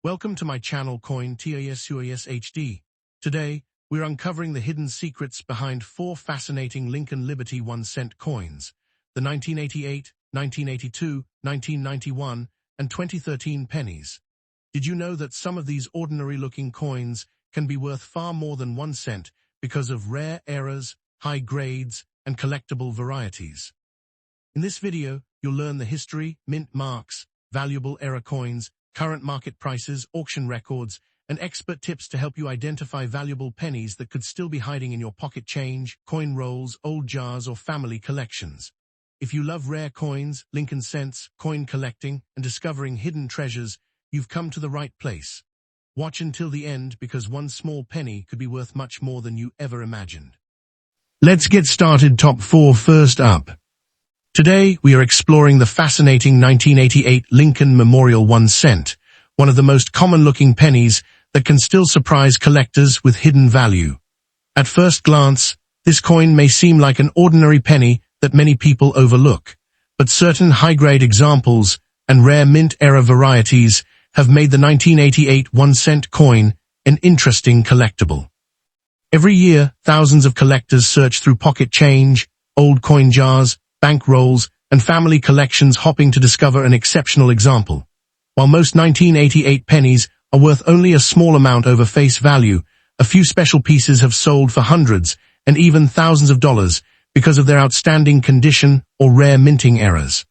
Welcome to my channel CoinTASUAS HD. Today, we're uncovering the hidden secrets behind 4 fascinating Lincoln Liberty 1-cent coins, the 1988, 1982, 1991, and 2013 pennies. Did you know that some of these ordinary-looking coins can be worth far more than 1 cent because of rare errors, high grades, and collectible varieties? In this video, you'll learn the history, mint marks, valuable error coins, current market prices, auction records, and expert tips to help you identify valuable pennies that could still be hiding in your pocket change, coin rolls, old jars, or family collections. If you love rare coins, Lincoln cents, coin collecting, and discovering hidden treasures, you've come to the right place. Watch until the end because one small penny could be worth much more than you ever imagined. Let's get started. Top 4 first up. Today, we are exploring the fascinating 1988 Lincoln Memorial 1 cent, one of the most common-looking pennies that can still surprise collectors with hidden value. At first glance, this coin may seem like an ordinary penny that many people overlook, but certain high-grade examples and rare mint-era varieties have made the 1988 1 cent coin an interesting collectible. Every year, thousands of collectors search through pocket change, old coin jars, bank rolls, and family collections hoping to discover an exceptional example. While most 1988 pennies are worth only a small amount over face value, a few special pieces have sold for hundreds and even thousands of dollars because of their outstanding condition or rare minting errors.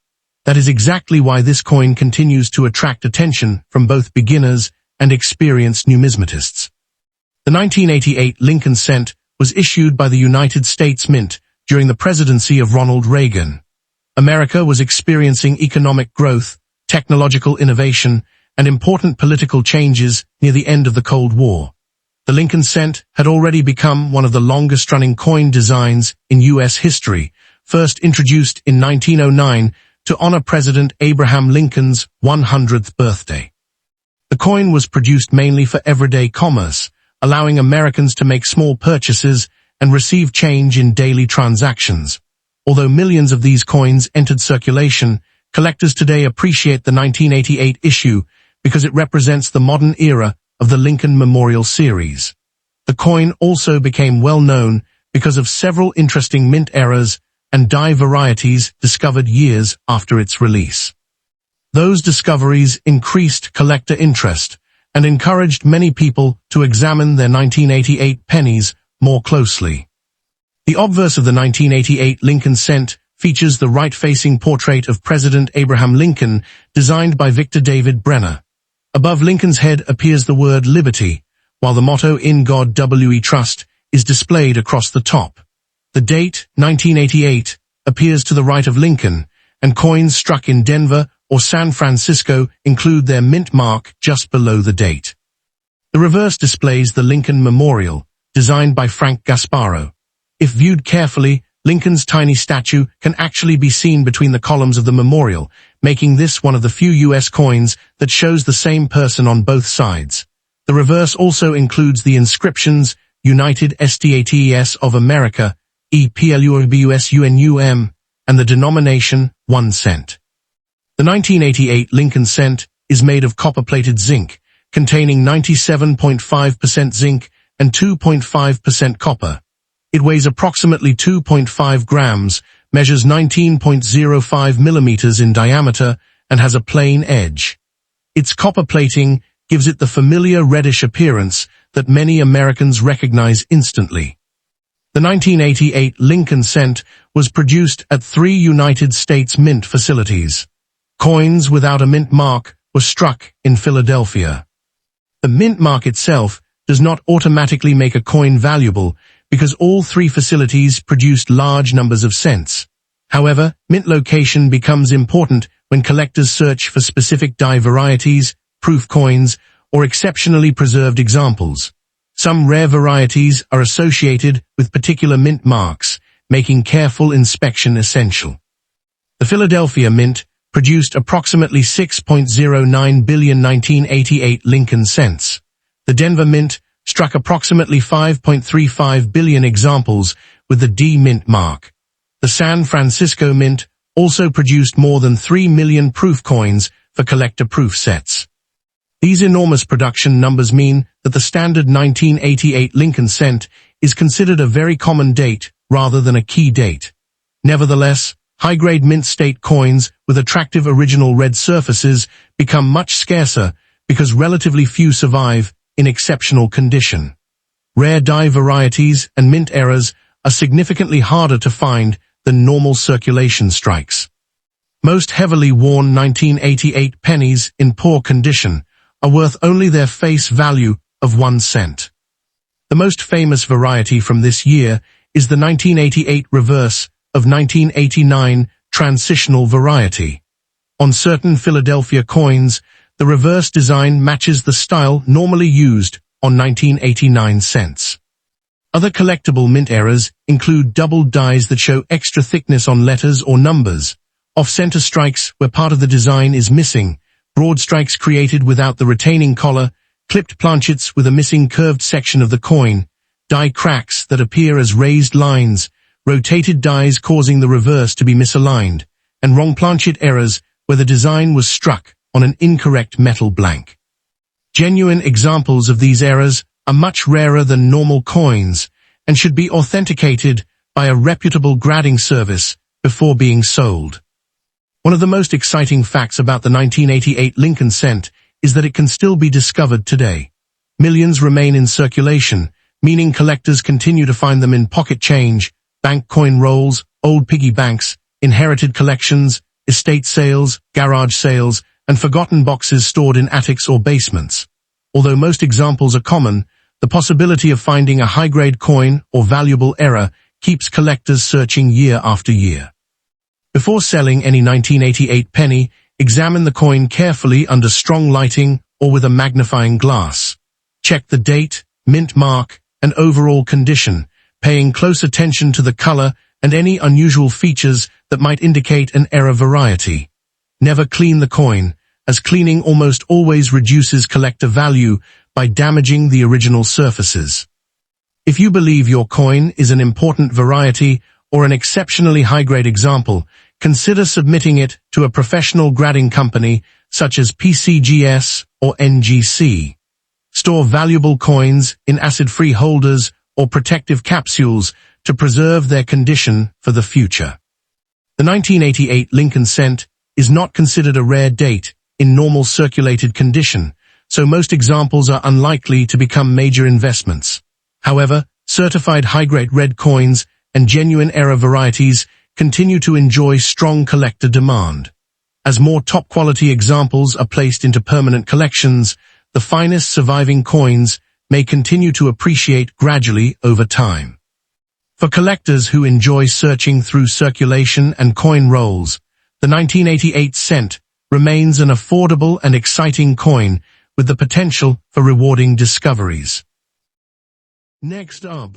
That is exactly why this coin continues to attract attention from both beginners and experienced numismatists. The 1988 Lincoln cent was issued by the United States Mint during the presidency of Ronald Reagan. America was experiencing economic growth, technological innovation, and important political changes near the end of the Cold War. The Lincoln cent had already become one of the longest-running coin designs in U.S. history, first introduced in 1909 to honor President Abraham Lincoln's 100th birthday. The coin was produced mainly for everyday commerce, allowing Americans to make small purchases and receive change in daily transactions. Although millions of these coins entered circulation, collectors today appreciate the 1988 issue because it represents the modern era of the Lincoln Memorial series. The coin also became well known because of several interesting mint errors and die varieties discovered years after its release. Those discoveries increased collector interest and encouraged many people to examine their 1988 pennies more closely. The obverse of the 1988 Lincoln cent features the right-facing portrait of President Abraham Lincoln, designed by Victor David Brenner. Above Lincoln's head appears the word Liberty, while the motto "In God We Trust" is displayed across the top. The date, 1988, appears to the right of Lincoln, and coins struck in Denver or San Francisco include their mint mark just below the date. The reverse displays the Lincoln Memorial, designed by Frank Gasparo. If viewed carefully, Lincoln's tiny statue can actually be seen between the columns of the memorial, making this one of the few U.S. coins that shows the same person on both sides. The reverse also includes the inscriptions United States of America, EPLUBUSUNUM, and the denomination 1 cent. The 1988 Lincoln cent is made of copper-plated zinc, containing 97.5% zinc and 2.5% copper. It weighs approximately 2.5 grams, measures 19.05 millimeters in diameter, and has a plain edge. Its copper plating gives it the familiar reddish appearance that many Americans recognize instantly. The 1988 Lincoln cent was produced at 3 United States Mint facilities. Coins without a mint mark were struck in Philadelphia. The mint mark itself does not automatically make a coin valuable because all 3 facilities produced large numbers of cents. However, mint location becomes important when collectors search for specific die varieties, proof coins, or exceptionally preserved examples. Some rare varieties are associated with particular mint marks, making careful inspection essential. The Philadelphia Mint produced approximately 6.09 billion 1988 Lincoln cents. The Denver Mint struck approximately 5.35 billion examples with the D mint mark. The San Francisco Mint also produced more than 3 million proof coins for collector proof sets. These enormous production numbers mean that the standard 1988 Lincoln cent is considered a very common date rather than a key date. Nevertheless, high-grade mint state coins with attractive original red surfaces become much scarcer because relatively few survive in exceptional condition. Rare die varieties and mint errors are significantly harder to find than normal circulation strikes. Most heavily worn 1988 pennies in poor condition are worth only their face value of 1 cent. The most famous variety from this year is the 1988 reverse of 1989 transitional variety. On certain Philadelphia coins, the reverse design matches the style normally used on 1989 cents. Other collectible mint errors include doubled dies that show extra thickness on letters or numbers, off-center strikes where part of the design is missing, broad strikes created without the retaining collar, clipped planchets with a missing curved section of the coin, die cracks that appear as raised lines, rotated dies causing the reverse to be misaligned, and wrong planchet errors where the design was struck on an incorrect metal blank. Genuine examples of these errors are much rarer than normal coins and should be authenticated by a reputable grading service before being sold. One of the most exciting facts about the 1988 Lincoln cent is that it can still be discovered today. Millions remain in circulation, meaning collectors continue to find them in pocket change, bank coin rolls, old piggy banks, inherited collections, estate sales, garage sales, and forgotten boxes stored in attics or basements. Although most examples are common, the possibility of finding a high-grade coin or valuable error keeps collectors searching year after year. Before selling any 1988 penny, examine the coin carefully under strong lighting or with a magnifying glass. Check the date, mint mark, and overall condition, paying close attention to the color and any unusual features that might indicate an error variety. Never clean the coin, as cleaning almost always reduces collector value by damaging the original surfaces. If you believe your coin is an important variety or an exceptionally high-grade example, consider submitting it to a professional grading company such as PCGS or NGC. Store valuable coins in acid-free holders or protective capsules to preserve their condition for the future. The 1988 Lincoln cent is not considered a rare date in normal circulated condition, so most examples are unlikely to become major investments. However, certified high-grade red coins and genuine error varieties continue to enjoy strong collector demand. As more top-quality examples are placed into permanent collections, the finest surviving coins may continue to appreciate gradually over time. For collectors who enjoy searching through circulation and coin rolls, the 1988 cent remains an affordable and exciting coin with the potential for rewarding discoveries. Next up.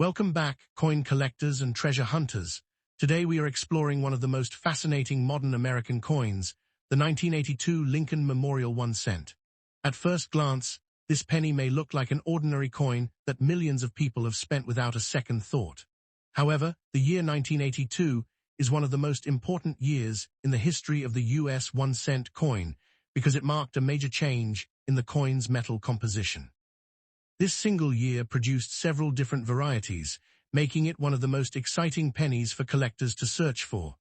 Welcome back, coin collectors and treasure hunters. Today we are exploring one of the most fascinating modern American coins, the 1982 Lincoln Memorial 1 cent. At first glance, this penny may look like an ordinary coin that millions of people have spent without a second thought. However, the year 1982 is one of the most important years in the history of the U.S. 1 cent coin because it marked a major change in the coin's metal composition. This single year produced several different varieties, making it one of the most exciting pennies for collectors to search for.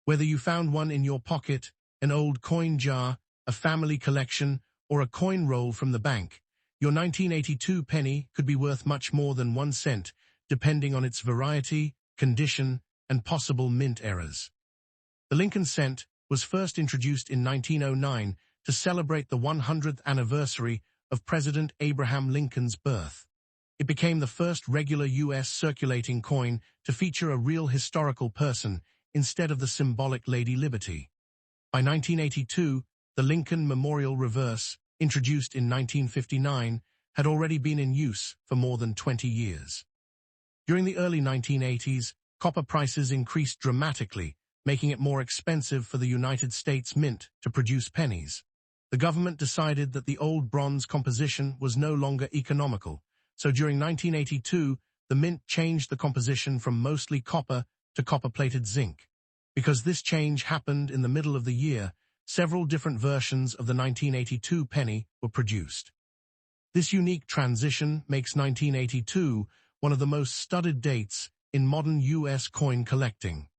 Whether you found one in your pocket, an old coin jar, a family collection, or a coin roll from the bank, your 1982 penny could be worth much more than 1 cent, depending on its variety, condition, and possible mint errors. The Lincoln cent was first introduced in 1909 to celebrate the 100th anniversary of President Abraham Lincoln's birth. It became the first regular U.S. circulating coin to feature a real historical person instead of the symbolic Lady Liberty. By 1982, the Lincoln Memorial Reverse, introduced in 1959, had already been in use for more than 20 years. During the early 1980s, copper prices increased dramatically, making it more expensive for the United States Mint to produce pennies. The government decided that the old bronze composition was no longer economical, so during 1982, the mint changed the composition from mostly copper to copper-plated zinc. Because this change happened in the middle of the year, several different versions of the 1982 penny were produced. This unique transition makes 1982 one of the most studied dates in modern U.S. coin collecting.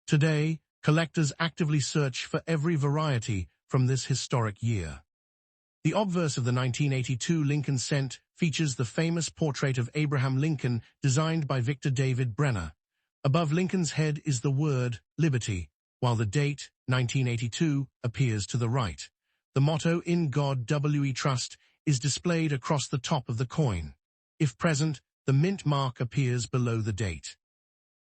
Today, collectors actively search for every variety from this historic year. The obverse of the 1982 Lincoln cent features the famous portrait of Abraham Lincoln designed by Victor David Brenner. Above Lincoln's head is the word Liberty, while the date, 1982, appears to the right. The motto, "In God We Trust," is displayed across the top of the coin. If present, the mint mark appears below the date.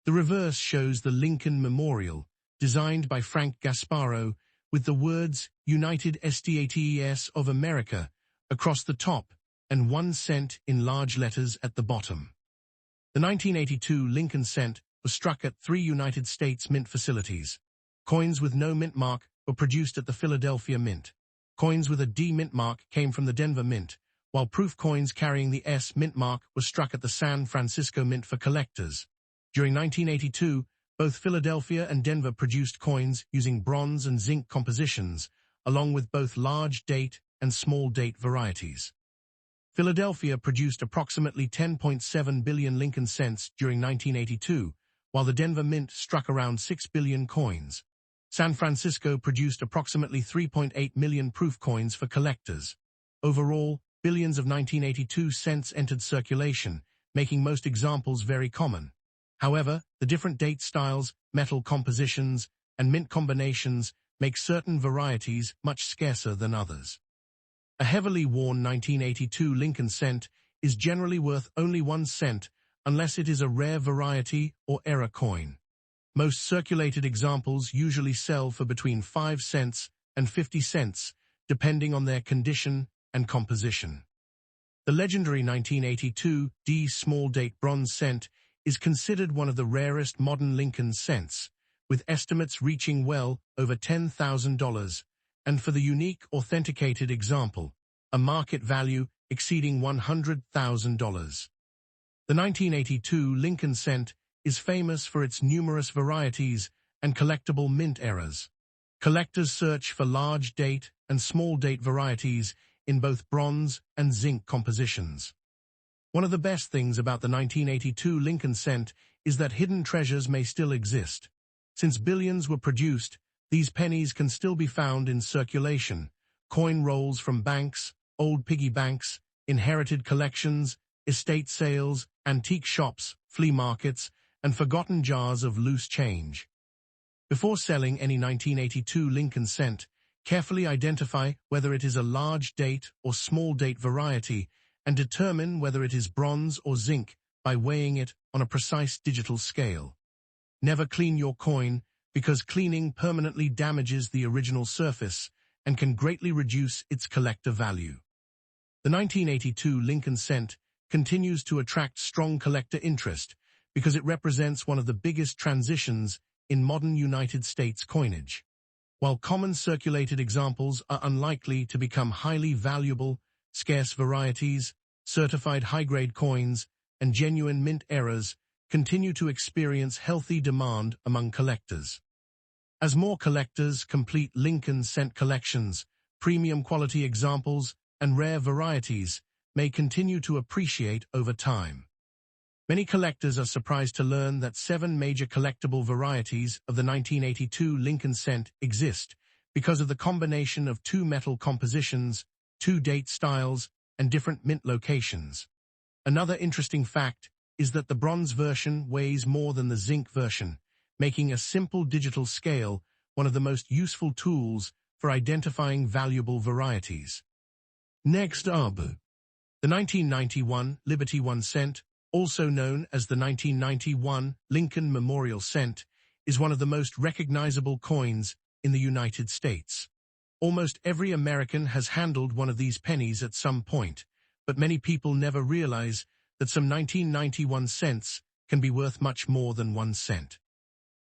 The reverse shows the Lincoln Memorial, designed by Frank Gasparo, with the words United States of America across the top and 1 cent in large letters at the bottom. The 1982 Lincoln cent was struck at 3 United States mint facilities. Coins with no mint mark were produced at the Philadelphia Mint. Coins with a D mint mark came from the Denver Mint, while proof coins carrying the S mint mark were struck at the San Francisco Mint for collectors. During 1982, both Philadelphia and Denver produced coins using bronze and zinc compositions, along with both large date and small date varieties. Philadelphia produced approximately 10.7 billion Lincoln cents during 1982, while the Denver Mint struck around 6 billion coins. San Francisco produced approximately 3.8 million proof coins for collectors. Overall, billions of 1982 cents entered circulation, making most examples very common. However, the different date styles, metal compositions, and mint combinations make certain varieties much scarcer than others. A heavily worn 1982 Lincoln cent is generally worth only 1 cent unless it is a rare variety or error coin. Most circulated examples usually sell for between 5 cents and 50 cents, depending on their condition and composition. The legendary 1982 D small date bronze cent is considered one of the rarest modern Lincoln cents, with estimates reaching well over $10,000, and for the unique authenticated example, a market value exceeding $100,000. The 1982 Lincoln cent is famous for its numerous varieties and collectible mint errors. Collectors search for large date and small date varieties in both bronze and zinc compositions. One of the best things about the 1982 Lincoln cent is that hidden treasures may still exist. Since billions were produced, these pennies can still be found in circulation. Coin rolls from banks, old piggy banks, inherited collections, estate sales, antique shops, flea markets, and forgotten jars of loose change. Before selling any 1982 Lincoln cent, carefully identify whether it is a large date or small date variety and determine whether it is bronze or zinc by weighing it on a precise digital scale. Never clean your coin, because cleaning permanently damages the original surface and can greatly reduce its collector value. The 1982 Lincoln cent continues to attract strong collector interest because it represents one of the biggest transitions in modern United States coinage. While common circulated examples are unlikely to become highly valuable, scarce varieties, certified high-grade coins, and genuine mint errors continue to experience healthy demand among collectors. As more collectors complete Lincoln cent collections, premium quality examples and rare varieties may continue to appreciate over time. Many collectors are surprised to learn that 7 major collectible varieties of the 1982 Lincoln cent exist because of the combination of 2 metal compositions, 2 date styles, and different mint locations. Another interesting fact is that the bronze version weighs more than the zinc version, making a simple digital scale one of the most useful tools for identifying valuable varieties. Next up, the 1991 Liberty 1 cent, also known as the 1991 Lincoln Memorial cent, is one of the most recognizable coins in the United States. Almost every American has handled one of these pennies at some point, but many people never realize that some 1991 cents can be worth much more than 1 cent.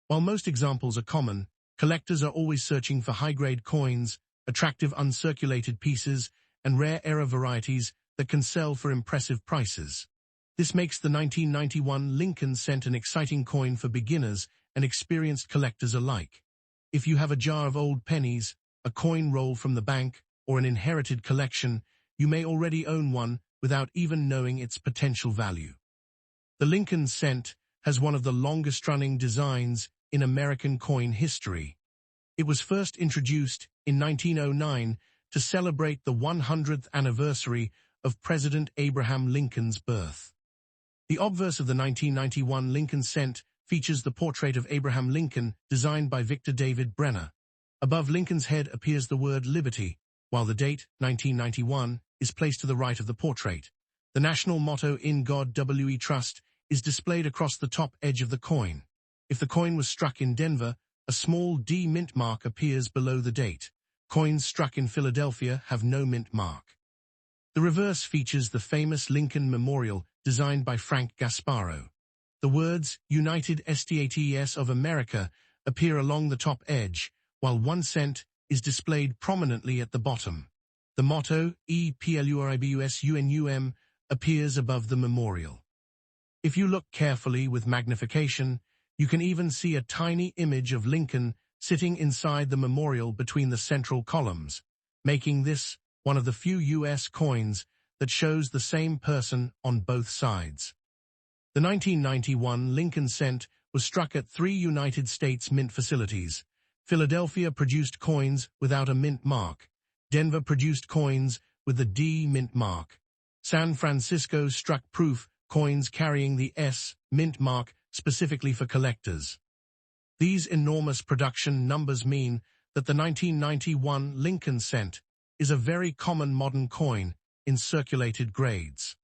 While most examples are common, collectors are always searching for high-grade coins, attractive uncirculated pieces, and rare error varieties that can sell for impressive prices. This makes the 1991 Lincoln cent an exciting coin for beginners and experienced collectors alike. If you have a jar of old pennies, a coin roll from the bank, or an inherited collection, you may already own one without even knowing its potential value. The Lincoln cent has one of the longest-running designs in American coin history. It was first introduced in 1909 to celebrate the 100th anniversary of President Abraham Lincoln's birth. The obverse of the 1991 Lincoln cent features the portrait of Abraham Lincoln designed by Victor David Brenner. Above Lincoln's head appears the word Liberty, while the date, 1991, is placed to the right of the portrait. The national motto, In God We Trust, is displayed across the top edge of the coin. If the coin was struck in Denver, a small D mint mark appears below the date. Coins struck in Philadelphia have no mint mark. The reverse features the famous Lincoln Memorial designed by Frank Gasparo. The words United States of America appear along the top edge, while 1 cent is displayed prominently at the bottom. The motto, EPLURIBUSUNUM, appears above the memorial. If you look carefully with magnification, you can even see a tiny image of Lincoln sitting inside the memorial between the central columns, making this one of the few U.S. coins that shows the same person on both sides. The 1991 Lincoln cent was struck at 3 United States mint facilities. Philadelphia produced coins without a mint mark. Denver produced coins with the D mint mark. San Francisco struck proof coins carrying the S mint mark specifically for collectors. These enormous production numbers mean that the 1991 Lincoln cent is a very common modern coin in circulated grades.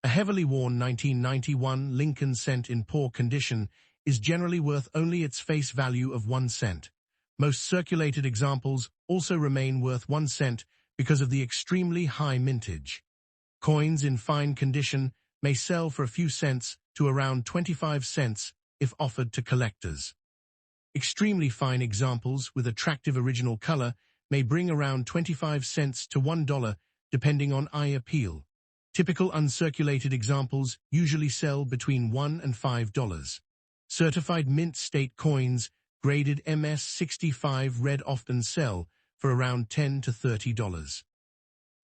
A heavily worn 1991 Lincoln cent in poor condition is generally worth only its face value of 1 cent. Most circulated examples also remain worth 1 cent because of the extremely high mintage. Coins in fine condition may sell for a few cents to around 25 cents if offered to collectors. Extremely fine examples with attractive original color may bring around 25 cents to $1 depending on eye appeal. Typical uncirculated examples usually sell between $1 and $5. Certified mint state coins graded MS-65 red often sell for around $10 to $30.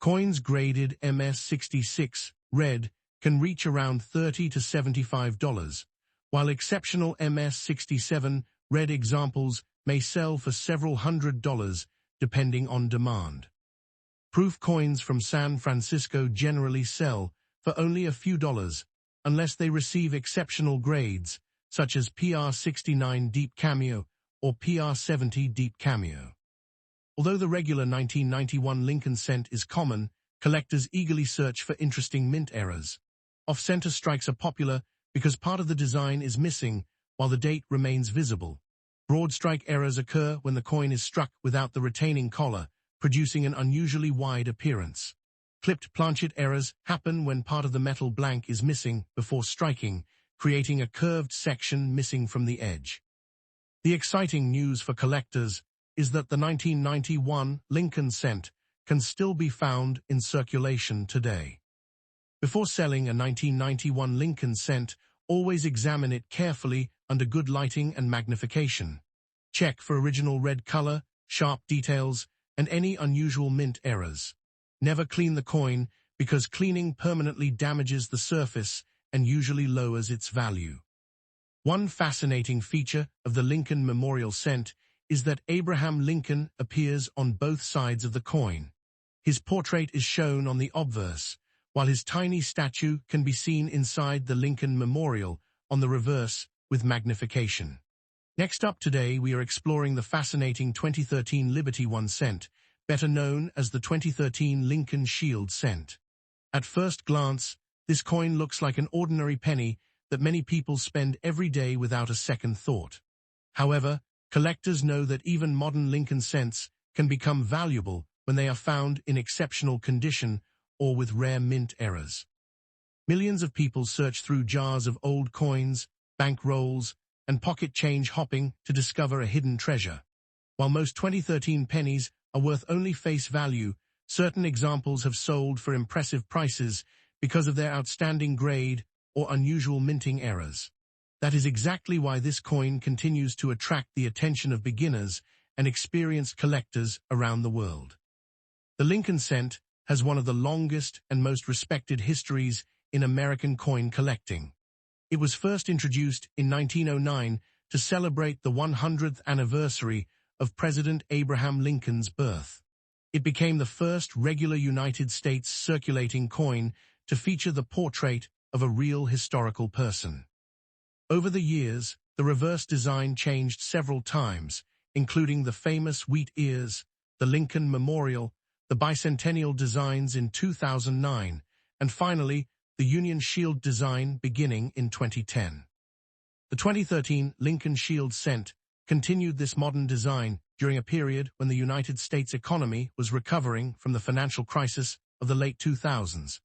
Coins graded MS-66 red can reach around $30 to $75, while exceptional MS-67 red examples may sell for several $100s depending on demand. Proof coins from San Francisco generally sell for only a few dollars unless they receive exceptional grades such as PR69 Deep Cameo or PR70 Deep Cameo. Although the regular 1991 Lincoln cent is common, collectors eagerly search for interesting mint errors. Off-center strikes are popular because part of the design is missing while the date remains visible. Broad strike errors occur when the coin is struck without the retaining collar, producing an unusually wide appearance. Clipped planchet errors happen when part of the metal blank is missing before striking, creating a curved section missing from the edge. The exciting news for collectors is that the 1991 Lincoln cent can still be found in circulation today. Before selling a 1991 Lincoln cent, always examine it carefully under good lighting and magnification. Check for original red color, sharp details, and any unusual mint errors. Never clean the coin because cleaning permanently damages the surface and usually lowers its value. One fascinating feature of the Lincoln Memorial cent is that Abraham Lincoln appears on both sides of the coin. His portrait is shown on the obverse, while his tiny statue can be seen inside the Lincoln Memorial on the reverse with magnification. Next up today, we are exploring the fascinating 2013 Liberty 1 cent, better known as the 2013 Lincoln Shield cent. At first glance, this coin looks like an ordinary penny that many people spend every day without a second thought. However, collectors know that even modern Lincoln cents can become valuable when they are found in exceptional condition or with rare mint errors. Millions of people search through jars of old coins, bank rolls, and pocket change hopping to discover a hidden treasure. While most 2013 pennies are worth only face value, certain examples have sold for impressive prices because of their outstanding grade or unusual minting errors. That is exactly why this coin continues to attract the attention of beginners and experienced collectors around the world. The Lincoln cent has one of the longest and most respected histories in American coin collecting. It was first introduced in 1909 to celebrate the 100th anniversary of President Abraham Lincoln's birth. It became the first regular United States circulating coin to feature the portrait of a real historical person. Over the years, the reverse design changed several times, including the famous wheat ears, the Lincoln Memorial, the bicentennial designs in 2009, and finally, the Union Shield design beginning in 2010. The 2013 Lincoln Shield cent continued this modern design during a period when the United States economy was recovering from the financial crisis of the late 2000s.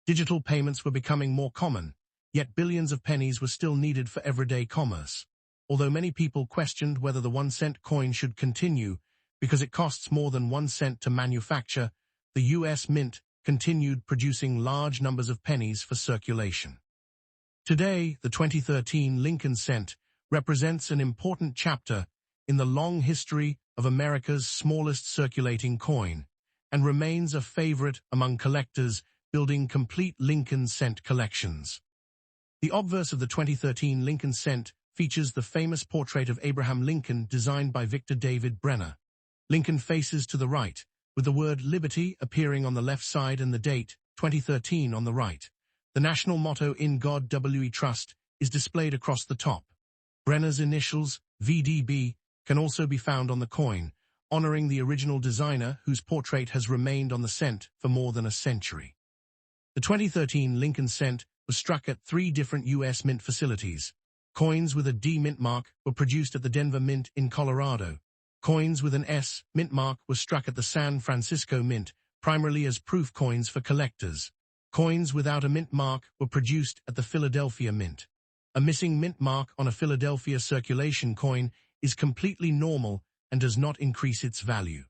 Digital payments were becoming more common, yet billions of pennies were still needed for everyday commerce. Although many people questioned whether the 1-cent coin should continue because it costs more than 1 cent to manufacture, the U.S. Mint continued producing large numbers of pennies for circulation. Today, the 2013 Lincoln cent represents an important chapter in the long history of America's smallest circulating coin and remains a favorite among collectors building complete Lincoln cent collections. The obverse of the 2013 Lincoln cent features the famous portrait of Abraham Lincoln designed by Victor David Brenner. Lincoln faces to the right, with the word Liberty appearing on the left side and the date, 2013, on the right. The national motto "In God We Trust" is displayed across the top. Brenner's initials, VDB, can also be found on the coin, honoring the original designer whose portrait has remained on the cent for more than a century. The 2013 Lincoln cent was struck at 3 different U.S. Mint facilities. Coins with a D mint mark were produced at the Denver Mint in Colorado. Coins with an S mint mark were struck at the San Francisco Mint, primarily as proof coins for collectors. Coins without a mint mark were produced at the Philadelphia Mint. A missing mint mark on a Philadelphia circulation coin is completely normal and does not increase its value.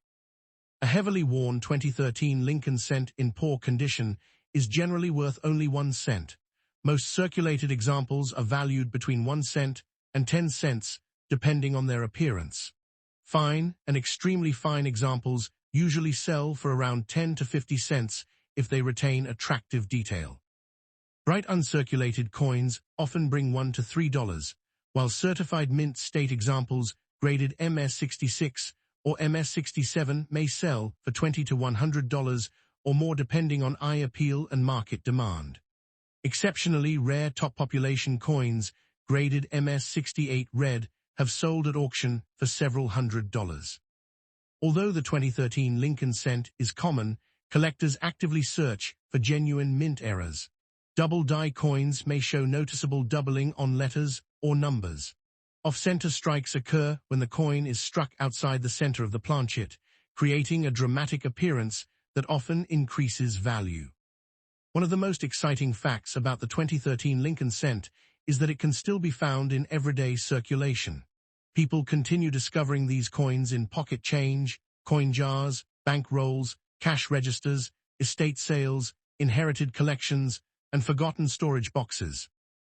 A heavily worn 2013 Lincoln cent in poor condition is generally worth only 1 cent. Most circulated examples are valued between 1 cent and 10 cents, depending on their appearance. Fine and extremely fine examples usually sell for around 10 to 50 cents if they retain attractive detail. Bright uncirculated coins often bring $1 to $3, while certified mint state examples graded MS-66 or MS-67 may sell for $20 to $100 or more depending on eye appeal and market demand. Exceptionally rare top population coins, graded MS-68 red, have sold at auction for several $100s. Although the 2013 Lincoln cent is common, collectors actively search for genuine mint errors. Double die coins may show noticeable doubling on letters or numbers. Off-center strikes occur when the coin is struck outside the center of the planchet, creating a dramatic appearance that often increases value. One of the most exciting facts about the 2013 Lincoln cent is that it can still be found in everyday circulation. People continue discovering these coins in pocket change, coin jars, bank rolls, cash registers, estate sales, inherited collections, and forgotten storage boxes.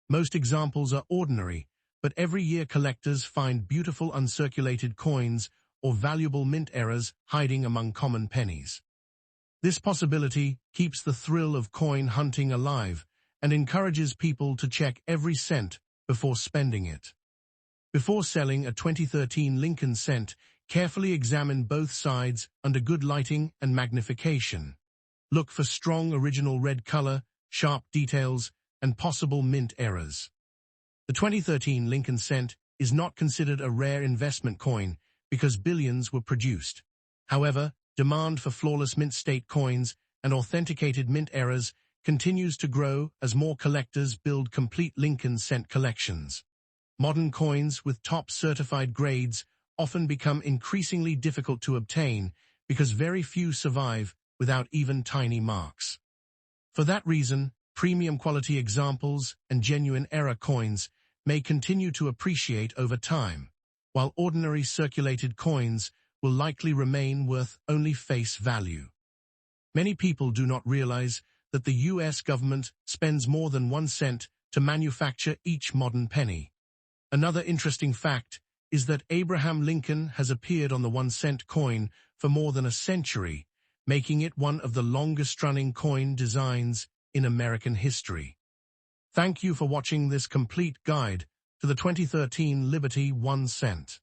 Most examples are ordinary, but every year collectors find beautiful uncirculated coins or valuable mint errors hiding among common pennies. This possibility keeps the thrill of coin hunting alive and encourages people to check every cent before spending it. Before selling a 2013 Lincoln cent, carefully examine both sides under good lighting and magnification. Look for strong original red color, sharp details, and possible mint errors. The 2013 Lincoln cent is not considered a rare investment coin because billions were produced. However, demand for flawless mint state coins and authenticated mint errors continues to grow as more collectors build complete Lincoln cent collections. Modern coins with top certified grades often become increasingly difficult to obtain because very few survive without even tiny marks. For that reason, premium quality examples and genuine error coins may continue to appreciate over time, while ordinary circulated coins will likely remain worth only face value. Many people do not realize that the U.S. government spends more than 1 cent to manufacture each modern penny. Another interesting fact is that Abraham Lincoln has appeared on the 1-cent coin for more than a century, making it one of the longest-running coin designs in American history. Thank you for watching this complete guide to the 2013 Liberty 1 cent.